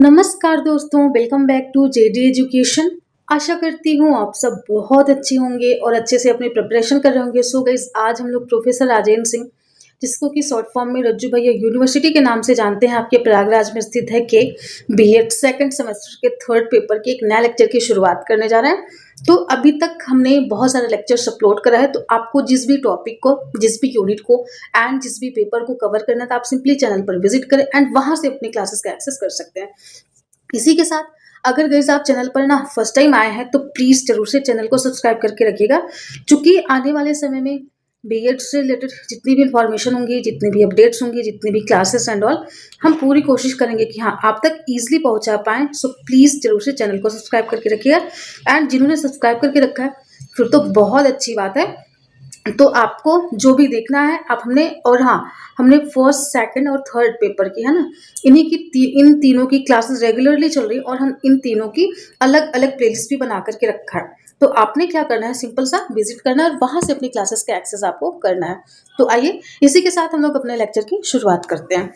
नमस्कार दोस्तों, welcome back to JD education. आशा करती हूँ आप सब बहुत अच्छे होंगे और अच्छे से अपनी प्रिपरेशन कर रहे होंगे। सो गाइस, आज हम लोग प्रोफेसर राजेंद्र सिंह, जिसको कि शॉर्ट फॉर्म में रज्जू भैया यूनिवर्सिटी के नाम से जानते हैं, आपके प्रयागराज में स्थित है, के बीएड सेकंड सेमेस्टर के थर्ड पेपर के एक नया लेक्चर की शुरुआत करने जा रहे हैं। तो अभी तक हमने बहुत सारे लेक्चर्स अपलोड करा है, तो आपको जिस भी टॉपिक को, जिस भी यूनिट को एंड जिस भी पेपर को कवर करना है, तो आप सिंपली चैनल पर विजिट करें एंड वहां से अपनी क्लासेस का एक्सेस कर सकते हैं। इसी के साथ अगर गाइस आप चैनल पर ना फर्स्ट टाइम आए हैं तो प्लीज जरूर से चैनल को सब्सक्राइब करके रखिएगा, क्योंकि आने वाले समय में बीएड से रिलेटेड जितनी भी इंफॉर्मेशन होंगी, जितनी भी अपडेट्स होंगी, जितनी भी क्लासेस एंड ऑल, हम पूरी कोशिश करेंगे कि हाँ आप तक इजीली पहुंचा पाएं। सो प्लीज जरूर से चैनल को सब्सक्राइब करके रखिएगा एंड जिन्होंने सब्सक्राइब करके रखा है फिर तो बहुत अच्छी बात है। तो आपको जो भी देखना है आप हमने फर्स्ट सेकंड और थर्ड पेपर की है ना, इन तीनों की क्लासेस रेगुलरली चल रही है और हम इन तीनों की अलग अलग प्लेलिस्ट भी बना करके रखा है। तो आपने क्या करना है, सिंपल सा विजिट करना है और वहां से अपनी क्लासेस का एक्सेस आपको करना है। तो आइए इसी के साथ हम लोग अपने लेक्चर की शुरुआत करते हैं।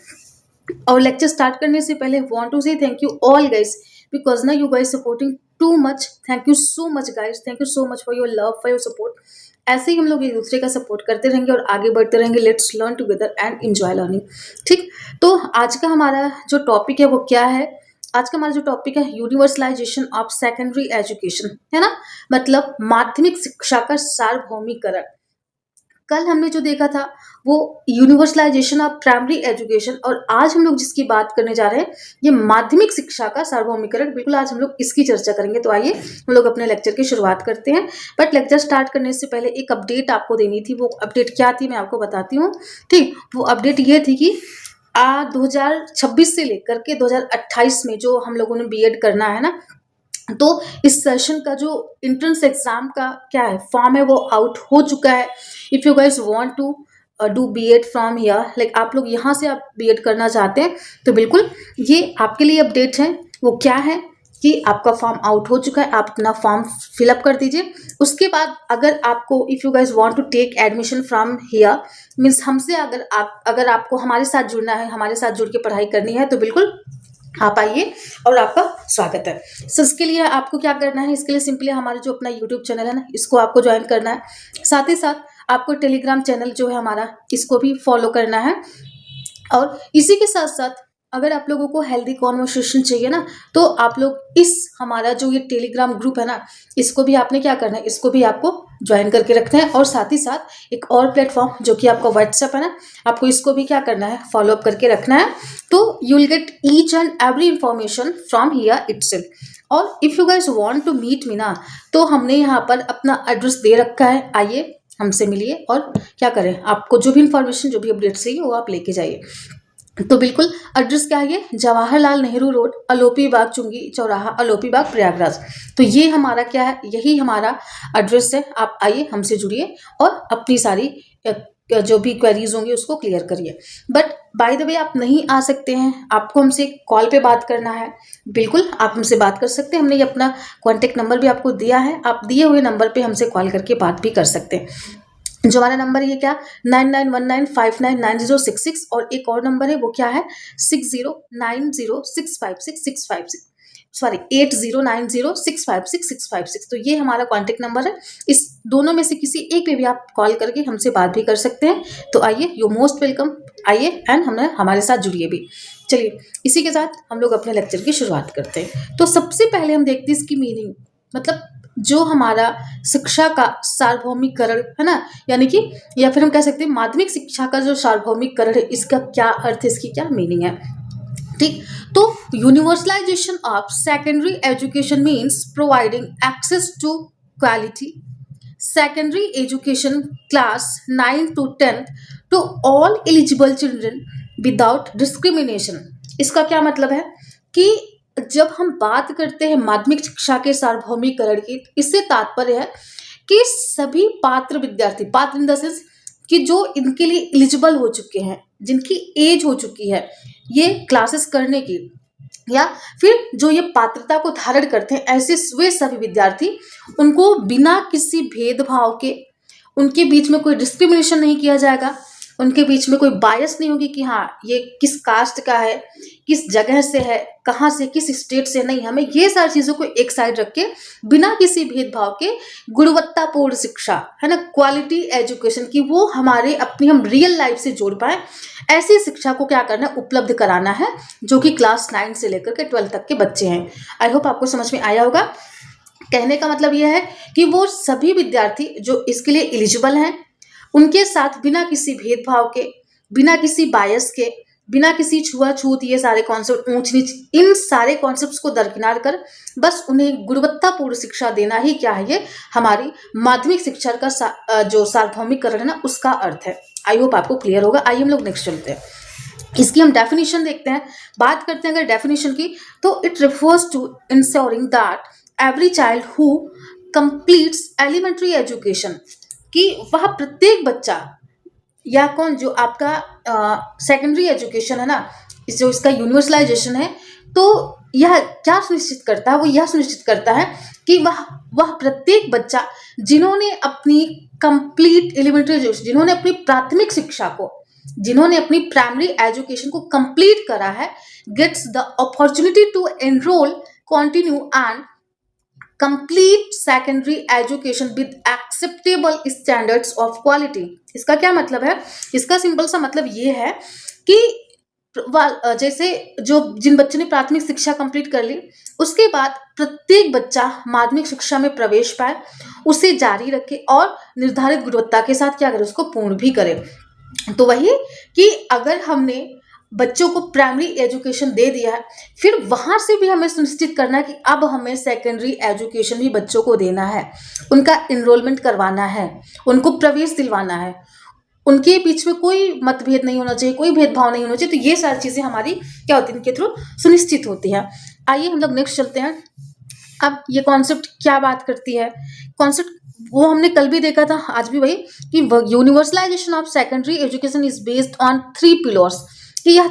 और लेक्चर स्टार्ट करने से पहले want to say thank you all guys, because ना you guys supporting too much. Thank you so much guys, thank you so much for your love, for your support. ऐसे ही हम लोग एक दूसरे का सपोर्ट करते रहेंगे और आगे बढ़ते रहेंगे। Let's learn together and enjoy learning. ठीक, तो आज का हमारा जो टॉपिक है वो क्या है? आज का हमारा जो टॉपिक है, यूनिवर्सलाइजेशन ऑफ सेकेंडरी एजुकेशन, है ना, मतलब माध्यमिक शिक्षा का सार्वभौमिकरण। कल हमने जो देखा था वो यूनिवर्सलाइजेशन ऑफ प्राइमरी एजुकेशन, और आज हम लोग जिसकी बात करने जा रहे हैं ये माध्यमिक शिक्षा का सार्वभौमिकरण। बिल्कुल आज हम लोग इसकी चर्चा करेंगे। तो आइए हम लोग अपने लेक्चर की शुरुआत करते हैं। बट लेक्चर स्टार्ट करने से पहले एक अपडेट आपको देनी थी। वो अपडेट क्या थी मैं आपको बताती हूँ। ठीक, वो अपडेट ये थी कि 2026 से लेकर के 2028 में जो हम लोगों ने बीएड करना है ना, तो इस सेशन का जो एंट्रेंस एग्जाम का क्या है फॉर्म है वो आउट हो चुका है। If you guys want to do BEd from here, like आप लोग यहाँ से आप बीएड करना चाहते हैं, तो बिल्कुल ये आपके लिए अपडेट है। वो क्या है कि आपका फॉर्म आउट हो चुका है, आप अपना फॉर्म फिलअप कर दीजिए। उसके बाद अगर आपको, if you guys want to take admission from here, means हमसे अगर आपको हमारे साथ जुड़ना है, हमारे साथ जुड़ के पढ़ाई करनी है, तो बिल्कुल आप आइए और आपका स्वागत है। सो इसके लिए आपको क्या करना है, इसके लिए सिंपली हमारा जो अपना यूट्यूब चैनल है ना, इसको आपको ज्वाइन करना है। साथ ही साथ आपको टेलीग्राम चैनल जो है हमारा, इसको भी फॉलो करना है। और इसी के साथ साथ अगर आप लोगों को हेल्दी कॉन्वर्सेशन चाहिए ना, तो आप लोग इस हमारा जो ये टेलीग्राम ग्रुप है ना, इसको भी आपने क्या करना है, इसको भी आपको ज्वाइन करके रखना है। और साथ ही साथ एक और प्लेटफॉर्म जो कि आपका व्हाट्सएप है ना, आपको इसको भी क्या करना है, फॉलो अप करके रखना है। तो you will get each and every information from here itself. और if you guys want to meet me ना, तो हमने यहाँ पर अपना एड्रेस दे रखा है, आइए हमसे मिलिए और क्या करें, आपको जो भी इंफॉर्मेशन, जो भी अपडेट चाहिए वो आप लेके जाइए। तो बिल्कुल एड्रेस क्या है, ये जवाहरलाल नेहरू रोड, अलोपी बाग चुंगी चौराहा, अलोपी बाग प्रयागराज। तो ये हमारा क्या है, यही हमारा एड्रेस है। आप आइए, हमसे जुड़िए और अपनी सारी जो भी क्वेरीज होंगी उसको क्लियर करिए। बट बाय द वे आप नहीं आ सकते हैं, आपको हमसे कॉल पे बात करना है, बिल्कुल आप हमसे बात कर सकते हैं। हमने ये अपना कॉन्टेक्ट नंबर भी आपको दिया है, आप दिए हुए नंबर पे हमसे कॉल करके बात भी कर सकते हैं। जो हमारा नंबर है ये क्या, 9919599066, और एक और नंबर है वो क्या है, 6090656656, सॉरी 8090656656। तो ये हमारा कॉन्टेक्ट नंबर है। इस दोनों में से किसी एक पे भी आप कॉल करके हमसे बात भी कर सकते हैं। तो आइए, यू मोस्ट वेलकम, आइए एंड हमारे साथ जुड़िए भी। चलिए इसी के साथ हम लोग अपने लेक्चर की शुरुआत करते हैं। तो सबसे पहले हम देखते हैं इसकी मीनिंग, मतलब जो हमारा शिक्षा का सार्वभौमिकरण है ना, यानी कि या फिर हम कह सकते हैं माध्यमिक शिक्षा का जो सार्वभौमिकरण है, इसका क्या अर्थ है, इसकी क्या मीनिंग है। ठीक, तो universalisation of secondary education means providing access to quality secondary education class 9 to 10 to all eligible children without discrimination. इसका क्या मतलब है कि जब हम बात करते हैं माध्यमिक शिक्षा के सार्वभौमिकरण की, इससे तात्पर्य है कि सभी पात्र विद्यार्थी, पात्र इन द सेंस कि जो इनके लिए एलिजिबल हो चुके हैं, जिनकी एज हो चुकी है ये क्लासेस करने की, या फिर जो ये पात्रता को धारण करते हैं, ऐसे वे सभी विद्यार्थी, उनको बिना किसी भेदभाव के, उनके बीच में कोई डिस्क्रिमिनेशन नहीं किया जाएगा। उनके बीच में कोई बायस नहीं होगी कि हाँ ये किस कास्ट का है, किस जगह से है, कहाँ से, किस स्टेट से। नहीं, हमें ये सारी चीज़ों को एक साइड रख के बिना किसी भेदभाव के गुणवत्तापूर्ण शिक्षा, है ना, क्वालिटी एजुकेशन की, वो हमारे अपनी हम रियल लाइफ से जोड़ पाए, ऐसी शिक्षा को क्या करना है, उपलब्ध कराना है, जो कि क्लास 9 से लेकर के 12 तक के बच्चे हैं। आई होप आपको समझ में आया होगा। कहने का मतलब यह है कि वो सभी विद्यार्थी जो इसके लिए एलिजिबल हैं, उनके साथ बिना किसी भेदभाव के, बिना किसी बायस के, बिना किसी छुआछूत, ये सारे कॉन्सेप्ट, ऊंच नीच, इन सारे कॉन्सेप्ट्स को दरकिनार कर बस उन्हें गुणवत्तापूर्ण शिक्षा देना ही क्या है, ये हमारी माध्यमिक शिक्षा का जो सार्वभौमिकरण है ना, उसका अर्थ है। आई होप आपको क्लियर होगा। आइए हम लोग नेक्स्ट चलते हैं, इसकी हम डेफिनेशन देखते हैं। बात करते हैं अगर डेफिनेशन की, तो it refers to ensuring that every child who completes elementary education, कि वह प्रत्येक बच्चा, या कौन, जो आपका सेकेंडरी एजुकेशन है ना, जो इसका यूनिवर्सलाइजेशन है, तो यह क्या सुनिश्चित करता है, वो यह सुनिश्चित करता है कि वह प्रत्येक बच्चा जिन्होंने अपनी कंप्लीट एलिमेंट्री एजुकेशन, जिन्होंने अपनी प्राथमिक शिक्षा को, जिन्होंने अपनी प्राइमरी एजुकेशन को कंप्लीट करा है, gets the opportunity to enrol, continue and complete secondary education with acceptable standards of quality. इसका क्या मतलब है? इसका सिंपल सा मतलब ये है कि जैसे जो जिन बच्चों ने प्राथमिक शिक्षा कंप्लीट कर ली, उसके बाद प्रत्येक बच्चा माध्यमिक शिक्षा में प्रवेश पाए, उसे जारी रखे और निर्धारित गुणवत्ता के साथ क्या करे, उसको पूर्ण भी करे। तो वही कि अगर हमने बच्चों को प्राइमरी एजुकेशन दे दिया है, फिर वहां से भी हमें सुनिश्चित करना है कि अब हमें सेकेंडरी एजुकेशन भी बच्चों को देना है, उनका इनरोलमेंट करवाना है, उनको प्रवेश दिलवाना है, उनके बीच में कोई मतभेद नहीं होना चाहिए, कोई भेदभाव नहीं होना चाहिए। तो ये सारी चीजें हमारी क्या होती है, इनके थ्रू सुनिश्चित होती है। आइए हम लोग नेक्स्ट चलते हैं। अब ये कॉन्सेप्ट क्या बात करती है, कॉन्सेप्ट वो हमने कल भी देखा था, आज भी वही, कि universalization of secondary education is based on 3 pillars, कि यह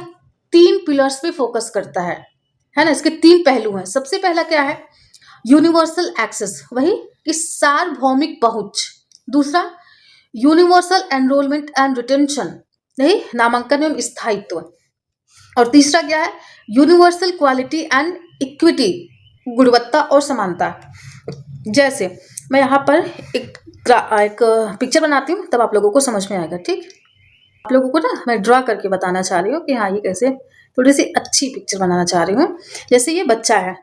3 पिलर्स पे फोकस करता है ना। इसके 3 पहलू हैं। सबसे पहला क्या है, यूनिवर्सल एक्सेस, वही कि सार्वभौमिक पहुंच। दूसरा, यूनिवर्सल एनरोलमेंट एंड रिटेंशन, नहीं, नामांकन एवं स्थायित्व। और तीसरा क्या है, यूनिवर्सल क्वालिटी एंड इक्विटी, गुणवत्ता और समानता। जैसे मैं यहाँ पर एक पिक्चर बनाती हूँ, तब आप लोगों को समझ में आएगा। ठीक, आप लोगों को ना मैं ड्रॉ करके बताना चाह रही हूँ कि हाँ ये कैसे, थोड़ी सी अच्छी पिक्चर बनाना चाह रही हूँ। जैसे ये बच्चा है,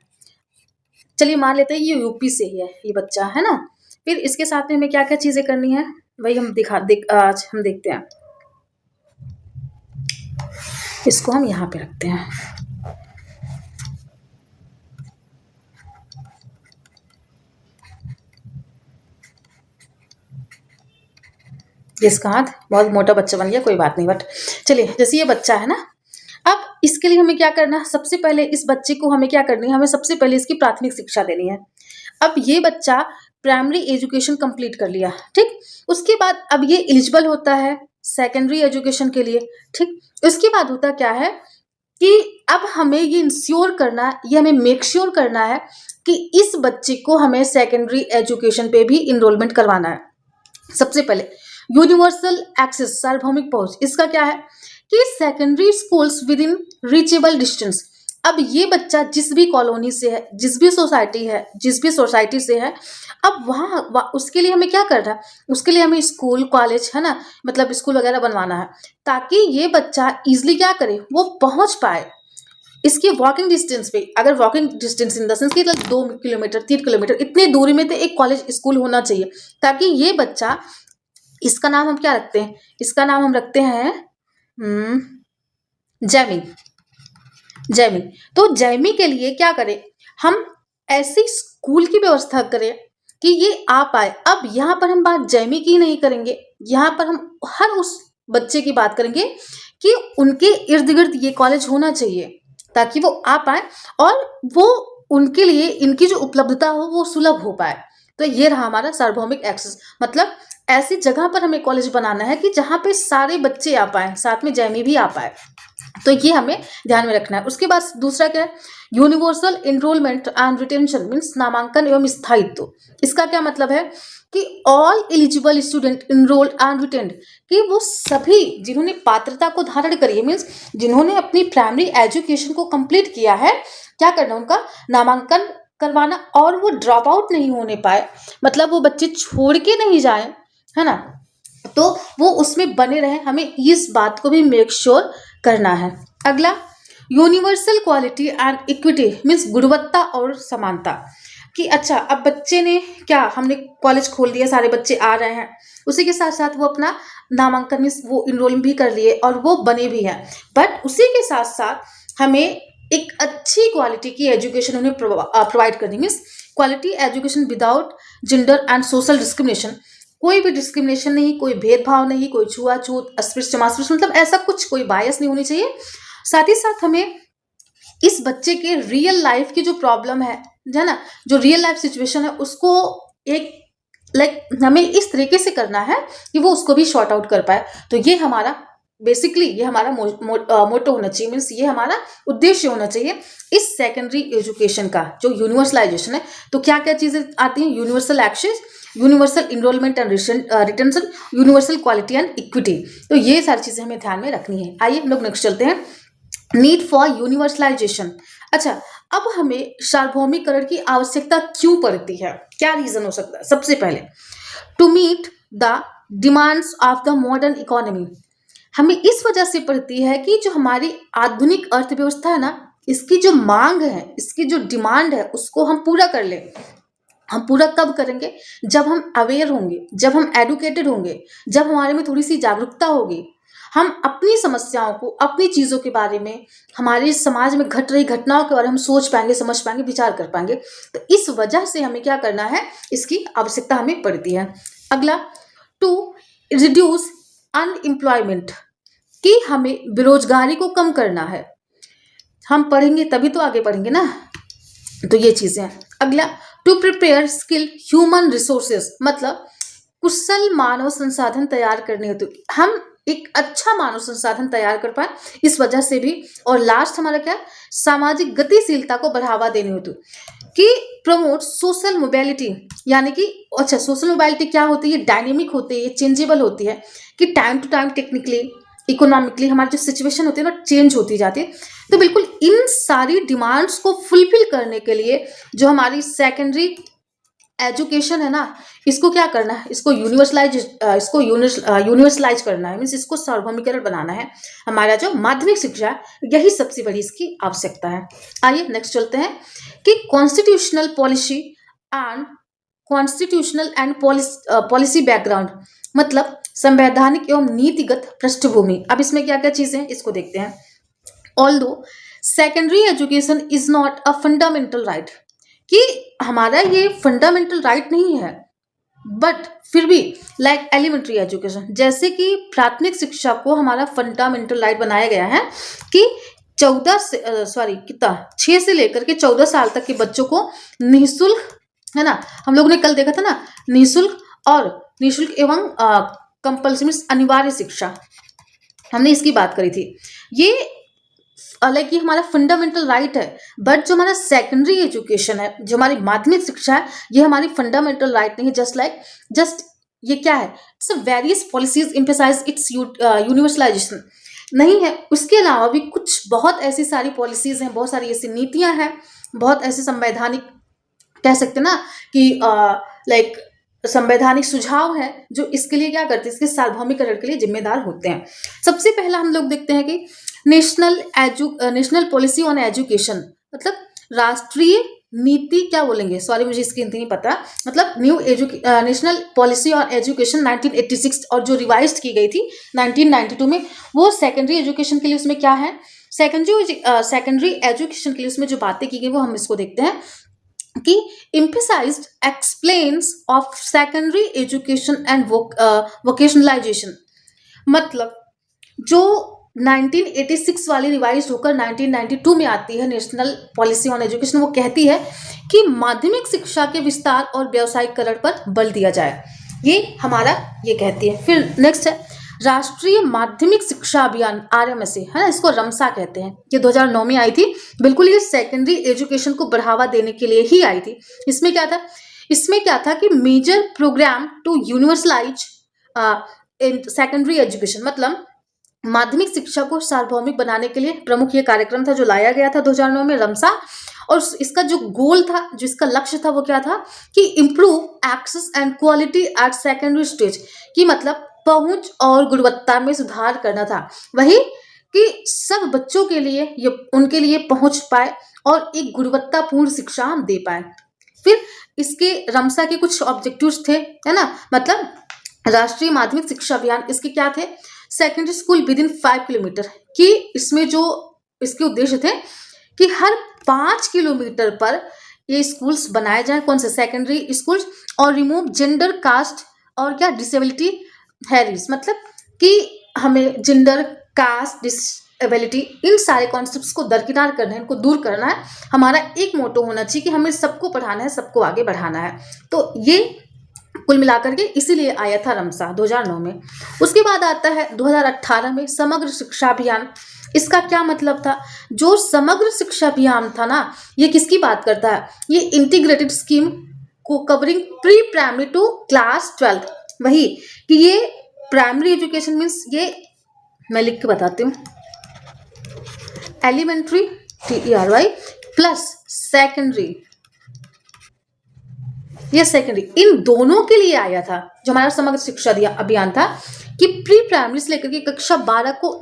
चलिए मान लेते हैं ये यूपी से ही है, ये बच्चा है ना। फिर इसके साथ में हमें क्या क्या चीजें करनी है, वही हम आज हम देखते हैं। इसको हम यहाँ पे रखते हैं। इसका हाथ बहुत मोटा बच्चा बन गया, कोई बात नहीं, बट चलिए, जैसे ये बच्चा है ना, अब इसके लिए हमें क्या करना है, सबसे पहले इस बच्चे को हमें क्या करनी है, हमें सबसे पहले इसकी प्राथमिक शिक्षा देनी है। अब ये बच्चा प्राइमरी एजुकेशन कंप्लीट कर लिया, ठीक, उसके बाद अब ये एलिजिबल होता है सेकेंडरी एजुकेशन के लिए। ठीक, उसके बाद होता क्या है कि अब हमें ये इंश्योर करना है, ये हमें मेक श्योर करना है कि इस बच्चे को हमें सेकेंडरी एजुकेशन पे भी इनरोलमेंट करवाना है। सबसे पहले यूनिवर्सल एक्सेस, सार्वभौमिक पहुंच, इसका क्या है कि secondary schools with in reachable distance. अब ये बच्चा जिस भी कॉलोनी से है, जिस भी सोसाइटी से है, अब वहाँ उसके लिए हमें क्या करना है, उसके लिए हमें स्कूल कॉलेज, है ना, मतलब स्कूल वगैरह बनवाना है, ताकि ये बच्चा इजिली क्या करे, वो पहुंच पाए इसके वॉकिंग डिस्टेंस पे। अगर walking distance in the sense कि 2 किलोमीटर 3 किलोमीटर इतनी दूरी में तो एक कॉलेज स्कूल होना चाहिए, ताकि ये बच्चा, इसका नाम हम क्या रखते हैं, इसका नाम हम रखते हैं जैमी। तो जैमी के लिए क्या करें, हम ऐसी स्कूल की व्यवस्था करें कि ये आ पाए। अब यहाँ पर हम बात जैमी की नहीं करेंगे, यहाँ पर हम हर उस बच्चे की बात करेंगे कि उनके इर्द गिर्द ये कॉलेज होना चाहिए, ताकि वो आ पाए और वो उनके लिए इनकी जो उपलब्धता हो वो सुलभ हो पाए। तो ये रहा हमारा सार्वभौमिक एक्सेस, मतलब ऐसी जगह पर हमें कॉलेज बनाना है कि जहाँ पे सारे बच्चे आ पाए, साथ में जैमी भी आ पाए। तो ये हमें ध्यान में रखना है। उसके बाद दूसरा क्या है, universal enrolment and retention means नामांकन एवं स्थायित्व। इसका क्या मतलब है कि all eligible student enrolled and retained, कि वो सभी जिन्होंने पात्रता को धारण करी है, मीन्स जिन्होंने अपनी प्राइमरी एजुकेशन को कंप्लीट किया है, क्या करना उनका नामांकन करवाना, और वो ड्रॉप आउट नहीं होने पाए, मतलब वो बच्चे छोड़ के नहीं जाए, है ना, तो वो उसमें बने रहे, हमें इस बात को भी मेक श्योर करना है। अगला, universal quality and equity, means गुणवत्ता और समानता, कि अच्छा अब बच्चे ने क्या, हमने कॉलेज खोल दिया, सारे बच्चे आ रहे हैं, उसी के साथ साथ वो अपना नामांकन मीन्स वो इनरोल भी कर लिए और वो बने भी हैं, बट उसी के साथ साथ हमें एक अच्छी क्वालिटी की एजुकेशन उन्हें प्रोवाइड करनी, means quality education without gender and social discrimination, कोई भी डिस्क्रिमिनेशन नहीं, कोई भेदभाव नहीं, कोई छुआछूत अस्पृश्य समास्पृश्य, मतलब ऐसा कुछ कोई बायस नहीं होनी चाहिए। साथ ही साथ हमें इस बच्चे के रियल लाइफ की जो प्रॉब्लम है ना, जो रियल लाइफ सिचुएशन है, उसको एक हमें इस तरीके से करना है कि वो उसको भी शॉर्ट आउट कर पाए। तो ये हमारा बेसिकली ये हमारा मोटो होना चाहिए, मीन्स ये हमारा उद्देश्य होना चाहिए इस सेकेंडरी एजुकेशन का जो यूनिवर्सलाइजेशन है। तो क्या क्या चीजें आती हैं, universal access, universal enrolment and retention, universal quality and equity, तो ये सारी चीजें हमें ध्यान में रखनी है। आइए हम लोग नेक्स्ट चलते हैं, नीड फॉर यूनिवर्सलाइजेशन। अच्छा, अब हमें सार्वभौमिकरण की आवश्यकता क्यों पड़ती है, क्या रीजन हो सकता है? सबसे पहले, to meet the demands of the modern economy, हमें इस वजह से पड़ती है कि जो हमारी आधुनिक अर्थव्यवस्था है ना, इसकी जो मांग है, इसकी जो डिमांड है, उसको हम पूरा कर लें। हम पूरा कब करेंगे? जब हम अवेयर होंगे, जब हम एडुकेटेड होंगे, जब हमारे में थोड़ी सी जागरूकता होगी, हम अपनी समस्याओं को, अपनी चीज़ों के बारे में, हमारे समाज में घट रही घटनाओं के बारे में हम सोच पाएंगे, समझ पाएंगे, विचार कर पाएंगे। तो इस वजह से हमें क्या करना है, इसकी आवश्यकता हमें पड़ती है। अगला, टू रिड्यूस अनएम्प्लॉयमेंट, कि हमें बेरोजगारी को कम करना है। हम पढ़ेंगे तभी तो आगे बढ़ेंगे ना, तो ये चीजें हैं। अगला, to prepare skill human resources, मतलब कुशल मानव संसाधन तैयार करने हेतु हम एक अच्छा मानव संसाधन तैयार कर पाए, इस वजह से भी। और लास्ट हमारा क्या, सामाजिक गतिशीलता को बढ़ावा देने हेतु, कि प्रमोट सोशल मोबिलिटी, यानी कि अच्छा सोशल मोबिलिटी क्या होती है, डायनेमिक होती है, चेंजेबल होती है, कि time to time technically, economically हमारी जो सिचुएशन होती है ना, चेंज होती जाती है। तो बिल्कुल इन सारी डिमांड्स को फुलफिल करने के लिए जो हमारी सेकेंडरी एजुकेशन है ना, इसको क्या करना है, इसको यूनिवर्सलाइज करना है, मीन्स इसको सार्वभौमिकरण बनाना है। हमारा जो माध्यमिक शिक्षा है, यही सबसे बड़ी इसकी आवश्यकता है। आइए नेक्स्ट चलते हैं कि कॉन्स्टिट्यूशनल एंड पॉलिसी बैकग्राउंड, मतलब संवैधानिक एवं नीतिगत पृष्ठभूमि। अब इसमें क्या क्या चीजें हैं, इसको देखते हैं। Although secondary education is not a fundamental right, कि हमारा ये फंडामेंटल राइट नहीं है, बट फिर भी लाइक एलिमेंट्री एजुकेशन, जैसे कि प्राथमिक शिक्षा को हमारा फंडामेंटल राइट बनाया गया है कि 6 से लेकर के 14 साल तक के बच्चों को निःशुल्क, है ना, हम लोगों ने कल देखा था ना, निःशुल्क एवं कंपल्सरी अनिवार्य शिक्षा, हमने इसकी बात करी थी। ये हालांकि हमारा फंडामेंटल राइट है, बट जो हमारा सेकेंडरी एजुकेशन है, जो हमारी माध्यमिक शिक्षा है, ये हमारी फंडामेंटल राइट नहीं है। जस्ट ये क्या है, various policies emphasise its universalisation नहीं है, उसके अलावा भी कुछ बहुत ऐसी सारी पॉलिसीज हैं, बहुत सारी ऐसी नीतियां हैं, बहुत ऐसे संवैधानिक कह सकते हैं ना कि लाइक संवैधानिक सुझाव है जो इसके लिए क्या करते हैं, इसके सार्वभौमिकरण के लिए जिम्मेदार होते हैं। सबसे पहला हम लोग देखते हैं कि नेशनल पॉलिसी ऑन एजुकेशन, मतलब राष्ट्रीय नीति, क्या बोलेंगे, सॉरी मुझे इसकी नहीं पता, मतलब नेशनल पॉलिसी ऑन एजुकेशन 1986, और जो रिवाइज्ड की गई थी 1992 में, वो सेकेंडरी एजुकेशन के लिए उसमें क्या है, सेकेंडरी एजुकेशन के लिए उसमें जो बातें की गई वो हम इसको देखते हैं कि emphasized explains of secondary education and vocationalization, मतलब जो 1986 वाली रिवाइज होकर 1992 में आती है नेशनल पॉलिसी ऑन एजुकेशन, वो कहती है कि माध्यमिक शिक्षा के विस्तार और व्यावसायिकरण पर बल दिया जाए, ये हमारा ये कहती है। फिर नेक्स्ट है राष्ट्रीय माध्यमिक शिक्षा अभियान, RMSA, है ना, इसको रमसा कहते हैं, ये 2009 में आई थी। बिल्कुल ये सेकेंडरी एजुकेशन को बढ़ावा देने के लिए ही आई थी। इसमें क्या था इसमें क्या था कि major programme to universalise in secondary education, मतलब माध्यमिक शिक्षा को सार्वभौमिक बनाने के लिए प्रमुख ये कार्यक्रम था जो लाया गया था 2009 में, रमसा। और इसका जो गोल था, जो इसका लक्ष्य था, वो क्या था कि improve access and quality at secondary stage, कि मतलब पहुंच और गुणवत्ता में सुधार करना था। वही कि सब बच्चों के लिए ये उनके लिए पहुंच पाए और एक गुणवत्तापूर्ण शिक्षा हम दे पाए। फिर इसके रमसा के कुछ ऑब्जेक्टिव्स थे, है ना, मतलब राष्ट्रीय माध्यमिक शिक्षा अभियान, इसके क्या थे, secondary school with in 5 kilometre, कि इसमें जो इसके उद्देश्य थे कि हर 5 किलोमीटर पर ये स्कूल्स बनाए जाएं, कौन से, सेकेंडरी स्कूल्स, और रिमूव जेंडर, कास्ट और क्या, डिसेबिलिटी हैरिस, मतलब कि हमें जेंडर, कास्ट, डिसेबिलिटी, इन सारे कॉन्सेप्ट्स को दरकिनार करना है, इनको दूर करना है। हमारा एक मोटो होना चाहिए कि हमें सबको पढ़ाना है, सबको आगे बढ़ाना है। तो ये कुल मिलाकर के इसीलिए आया था रमसा 2009 में। उसके बाद आता है 2018 में समग्र शिक्षा अभियान। इसका क्या मतलब था, जो समग्र शिक्षा अभियान था ना, ये किसकी बात करता है, ये इंटीग्रेटेड स्कीम को covering pre primary to class 12। वही कि ये प्राइमरी एजुकेशन मीन्स, ये मैं लिख के बताती हूँ, एलिमेंट्री TERY प्लस सेकेंडरी, ये सेकेंडरी, इन दोनों के लिए आया था जो हमारा समग्र शिक्षा अभियान था, कि प्री प्राइमरी से लेकर के कक्षा 12 को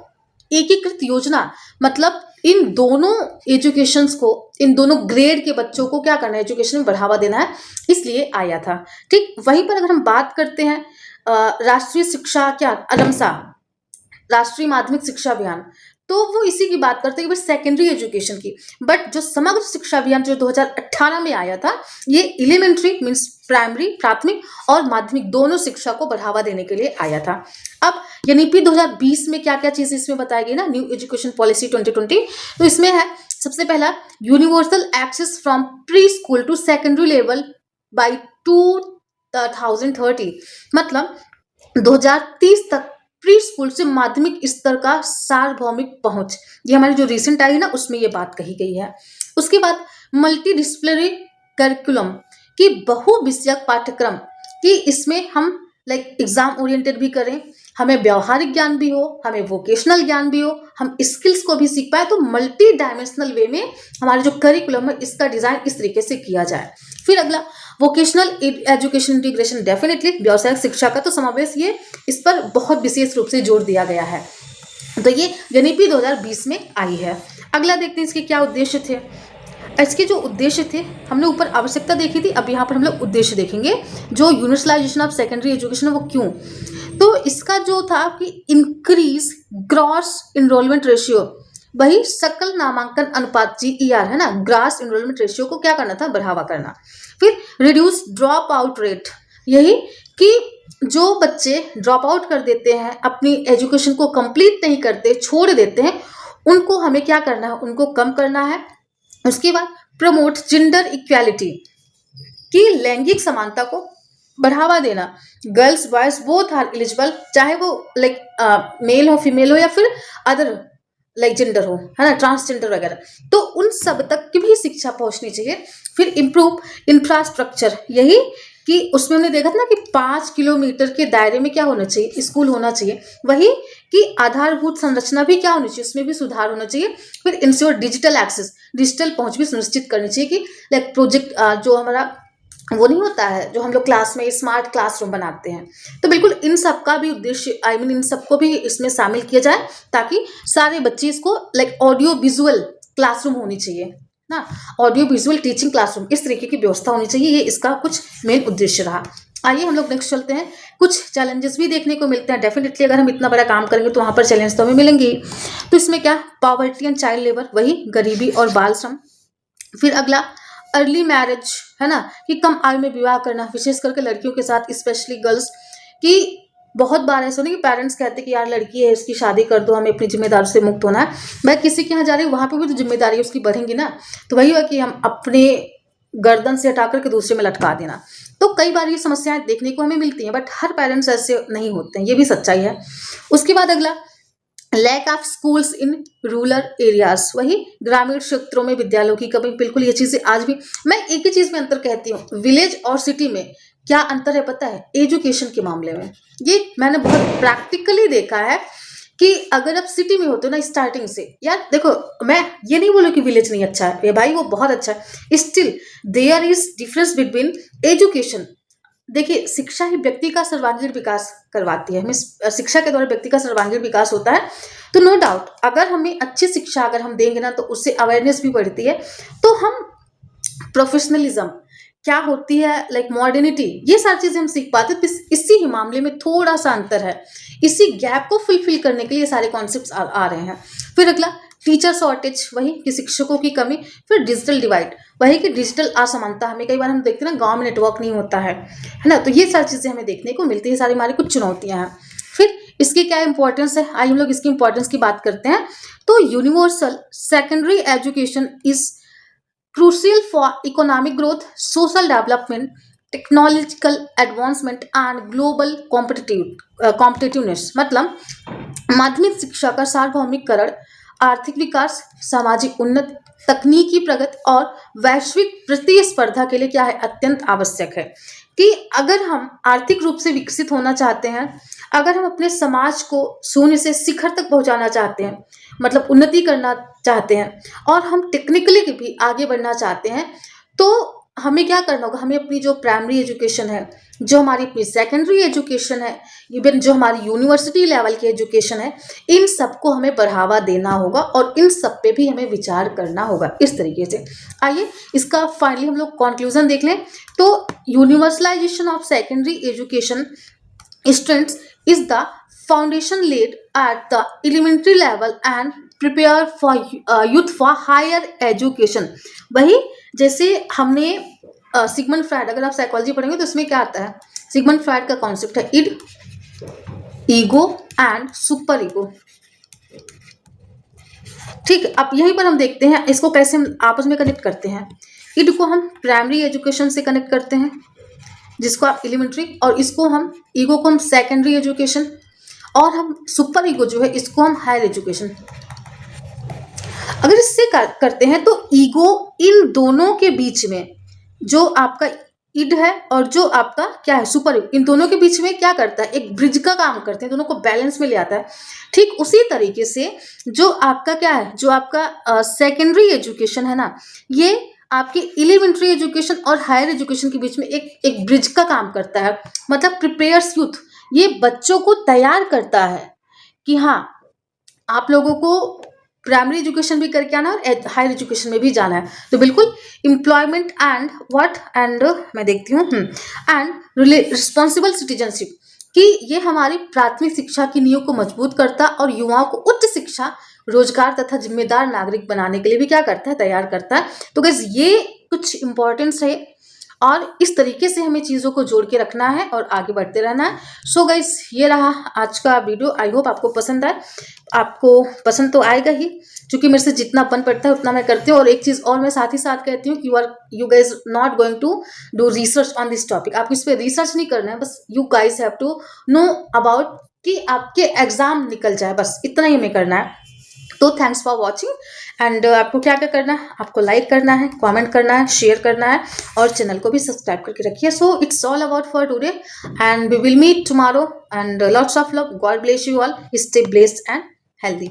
एकीकृत योजना, मतलब इन दोनों एजुकेशंस को, इन दोनों ग्रेड के बच्चों को क्या करना है, एजुकेशन में बढ़ावा देना है, इसलिए आया था। ठीक, वहीं पर अगर हम बात करते हैं राष्ट्रीय शिक्षा क्या, रमसा, राष्ट्रीय माध्यमिक शिक्षा अभियान, तो वो इसी की बात करते हैं कि सेकेंडरी एजुकेशन की। बट जो समग्र शिक्षा अभियान जो 2018 में आया था, ये एलिमेंट्री मीन्स प्राइमरी, प्राथमिक और माध्यमिक दोनों शिक्षा को बढ़ावा देने के लिए आया था। अब एनईपी 2020 में क्या क्या चीजें इसमें बताई गई ना, न्यू एजुकेशन पॉलिसी 2020, तो इसमें है सबसे पहला universal access from pre school to secondary level by 2030, मतलब 2030 तक प्री स्कूल से माध्यमिक स्तर का सार्वभौमिक पहुंच। ये हमारी जो रिसेंट आई ना, उसमें ये बात कही गई है। उसके बाद मल्टी डिसिप्लिनरी करिकुलम, की बहुविषयक पाठ्यक्रम, कि इसमें हम लाइक एग्जाम ओरिएंटेड भी करें, हमें व्यवहारिक ज्ञान भी हो, हमें वोकेशनल ज्ञान भी हो, हम स्किल्स को भी सीख पाए, तो मल्टी डायमेंशनल वे में हमारे जो करिकुलम है इसका डिजाइन इस तरीके से किया जाए। फिर अगला वोकेशनल एजुकेशन इंटीग्रेशन, डेफिनेटली व्यावसायिक शिक्षा का तो समावेश, ये इस पर बहुत विशेष रूप से जोर दिया गया है। तो ये एनईपी 2020 में आई है। अगला देखते हैं इसके क्या उद्देश्य थे। इसके जो उद्देश्य थे, हमने ऊपर आवश्यकता देखी थी, अब यहाँ पर हम लोग उद्देश्य देखेंगे। जो यूनिवर्सलाइजेशन ऑफ सेकेंडरी एजुकेशन है वो क्यों, तो इसका जो था कि इंक्रीज ग्रॉस इनरोलमेंट रेशियो, वही सकल नामांकन अनुपात GER है ना, ग्रास इनरोलमेंट रेशियो को क्या करना था, बढ़ावा करना। फिर रिड्यूस ड्रॉप आउट रेट, यही कि जो बच्चे ड्रॉप आउट कर देते हैं, अपनी एजुकेशन को कंप्लीट नहीं करते, छोड़ देते हैं, उनको हमें क्या करना है, उनको कम करना है। उसके बाद प्रमोट जेंडर इक्वालिटी, की लैंगिक समानता को बढ़ावा देना, girls boys both are eligible, चाहे वो लाइक मेल हो, फीमेल हो, या फिर अदर लाइक जेंडर हो, है ना, ट्रांसजेंडर वगैरह, तो उन सब तक की भी शिक्षा पहुंचनी चाहिए। फिर इम्प्रूव इंफ्रास्ट्रक्चर, यही कि उसमें हमने देखा था ना कि 5 किलोमीटर के दायरे में क्या होना चाहिए, स्कूल होना चाहिए। वही कि आधारभूत संरचना भी क्या होनी चाहिए, उसमें भी सुधार होना चाहिए। फिर इंश्योर डिजिटल एक्सेस, डिजिटल पहुंच भी सुनिश्चित करनी चाहिए, कि लाइक प्रोजेक्ट जो हमारा वो नहीं होता है, जो हम लोग क्लास में स्मार्ट क्लासरूम बनाते हैं, तो बिल्कुल इन सब का भी उद्देश्य, इन सबको भी इसमें शामिल किया जाए, ताकि सारे बच्चे इसको लाइक ऑडियो विजुअल क्लासरूम होनी चाहिए ना, ऑडियो विजुअल टीचिंग क्लासरूम, इस तरीके की व्यवस्था होनी चाहिए। ये इसका कुछ मेन उद्देश्य रहा। आइए हम लोग नेक्स्ट चलते हैं। कुछ चैलेंजेस भी देखने को मिलते हैं, डेफिनेटली अगर हम इतना बड़ा काम करेंगे तो वहाँ पर चैलेंज तो हमें मिलेंगे। तो इसमें क्या, पॉवर्टी एंड चाइल्ड लेबर, वही गरीबी और बाल श्रम। फिर अगला अर्ली मैरिज, है ना, कि कम आयु में विवाह करना, विशेष करके लड़कियों के साथ, स्पेशली गर्ल्स, कि बहुत बार ऐसा नहीं कि पेरेंट्स कहते कि यार लड़की है इसकी शादी कर दो, हमें अपनी जिम्मेदारी से मुक्त होना है। मैं किसी के यहाँ जा रही हूँ, वहाँ पे भी तो जिम्मेदारी उसकी बढ़ेंगी ना, तो वही है कि हम अपने गर्दन से हटा करके दूसरे में लटका देना। तो कई बार ये समस्याएं देखने को हमें मिलती हैं, बट हर पेरेंट्स ऐसे नहीं होते हैं, ये भी सच्चाई है। उसके बाद अगला lack of schools in rural areas, वही ग्रामीण क्षेत्रों में विद्यालयों की कमी, बिल्कुल ये चीजें आज भी। मैं एक ही चीज में अंतर कहती हूँ, विलेज और सिटी में क्या अंतर है पता है? एजुकेशन के मामले में। ये मैंने बहुत प्रैक्टिकली देखा है कि अगर आप सिटी में होते हो ना स्टार्टिंग से, यार देखो, मैं ये नहीं बोलूँ कि विलेज नहीं अच्छा है, ये भाई वो बहुत अच्छा है, still there is difference between education. देखिए, शिक्षा ही व्यक्ति का सर्वांगीण विकास करवाती है, मीन्स शिक्षा के द्वारा व्यक्ति का सर्वांगीण विकास होता है। तो नो डाउट, अगर हमें अच्छी शिक्षा अगर हम देंगे ना, तो उससे अवेयरनेस भी बढ़ती है। तो हम प्रोफेशनलिज्म क्या होती है, लाइक मॉडर्निटी, ये सारी चीजें हम सीख पाते हैं। तो इसी ही मामले में थोड़ा सा अंतर है, इसी गैप को फुलफिल करने के लिए ये सारे कॉन्सेप्ट्स आ रहे हैं। फिर अगला, टीचर शॉर्टेज, वही कि शिक्षकों की कमी। फिर डिजिटल डिवाइड, वही कि डिजिटल असमानता, हमें कई बार हम देखते हैं ना, गांव में नेटवर्क नहीं होता है ना, तो ये सारी चीजें हमें देखने को मिलती है, सारी हमारी कुछ चुनौतियां हैं। फिर इसकी क्या इंपॉर्टेंस है, आइए हम लोग इसकी इंपॉर्टेंस की बात करते हैं। तो universal secondary education is crucial for economic growth, social development, technological advancement and global competitiveness. मतलब माध्यमिक शिक्षा का सार्वभौमिकरण आर्थिक विकास, सामाजिक उन्नति, तकनीकी प्रगति और वैश्विक प्रतिस्पर्धा के लिए क्या है, अत्यंत आवश्यक है। कि अगर हम आर्थिक रूप से विकसित होना चाहते हैं, अगर हम अपने समाज को शून्य से शिखर तक पहुंचाना चाहते हैं, मतलब उन्नति करना चाहते हैं, और हम टेक्निकली भी आगे बढ़ना चाहते हैं, तो हमें क्या करना होगा, हमें अपनी जो प्राइमरी एजुकेशन है, जो हमारी अपनी सेकेंडरी एजुकेशन है, इवन जो हमारी यूनिवर्सिटी लेवल की एजुकेशन है, इन सबको हमें बढ़ावा देना होगा और इन सब पे भी हमें विचार करना होगा इस तरीके से। आइए इसका फाइनली हम लोग कंक्लूजन देख लें। तो universalisation of secondary education students is the foundation laid at the elementary level and prepare for youth for higher education। वही जैसे हमने सिगमंड फ्राइड, अगर आप साइकोलॉजी पढ़ेंगे तो इसमें क्या आता है, सिगमंड फ्राइड का कॉन्सेप्ट है id, ego and superego. ठीक, अब यहीं पर हम देखते हैं इसको कैसे हम आपस में कनेक्ट करते हैं। इड को हम प्राइमरी एजुकेशन से कनेक्ट करते हैं, जिसको आप एलिमेंट्री, और इसको हम ईगो को हम सेकेंडरी एजुकेशन, और हम सुपर ईगो जो है इसको हम हायर एजुकेशन। अगर इससे करते हैं तो ईगो इन दोनों के बीच में, जो आपका इड है और जो आपका क्या है सुपर ईगो, इन दोनों के बीच में क्या करता है, एक ब्रिज का काम करते हैं, दोनों को बैलेंस में ले आता है। ठीक उसी तरीके से जो आपका क्या है, जो आपका सेकेंडरी एजुकेशन है ना, ये आपकी एलिमेंट्री एजुकेशन और हायर एजुकेशन के बीच में एक ब्रिज का काम करता है। मतलब प्रिपेयर्स यूथ, ये बच्चों को तैयार करता है कि हाँ, आप लोगों को प्राइमरी एजुकेशन भी करके आना और हायर एजुकेशन में भी जाना है। तो बिल्कुल एम्प्लॉयमेंट एंड व्हाट एंड मैं देखती हूँ एंड रिस्पॉन्सिबल सिटीजनशिप, कि ये हमारी प्राथमिक शिक्षा की नींव को मजबूत करता और युवाओं को उच्च शिक्षा, रोजगार तथा जिम्मेदार नागरिक बनाने के लिए भी क्या करता है, तैयार करता है। तो गाइस ये कुछ इंपॉर्टेंस है और इस तरीके से हमें चीज़ों को जोड़ के रखना है और आगे बढ़ते रहना है। सो गाइस ये रहा आज का वीडियो, आई होप आपको पसंद आए। आपको पसंद तो आएगा ही, क्योंकि मेरे से जितना बन पड़ता है उतना मैं करती हूँ। और एक चीज़ और मैं साथ ही साथ कहती हूँ कि you guys not going to do research on this topic. आपको इस पर रिसर्च नहीं करना है, बस you guys have to know about कि आपके एग्जाम निकल जाए, बस इतना ही हमें करना है। तो थैंक्स फॉर वॉचिंग एंड आपको क्या क्या करना है, आपको लाइक करना है, कमेंट करना है, शेयर करना है और चैनल को भी सब्सक्राइब करके रखिए। So it's all about for today and we will meet tomorrow and lots of love. God bless you all, stay blessed and healthy.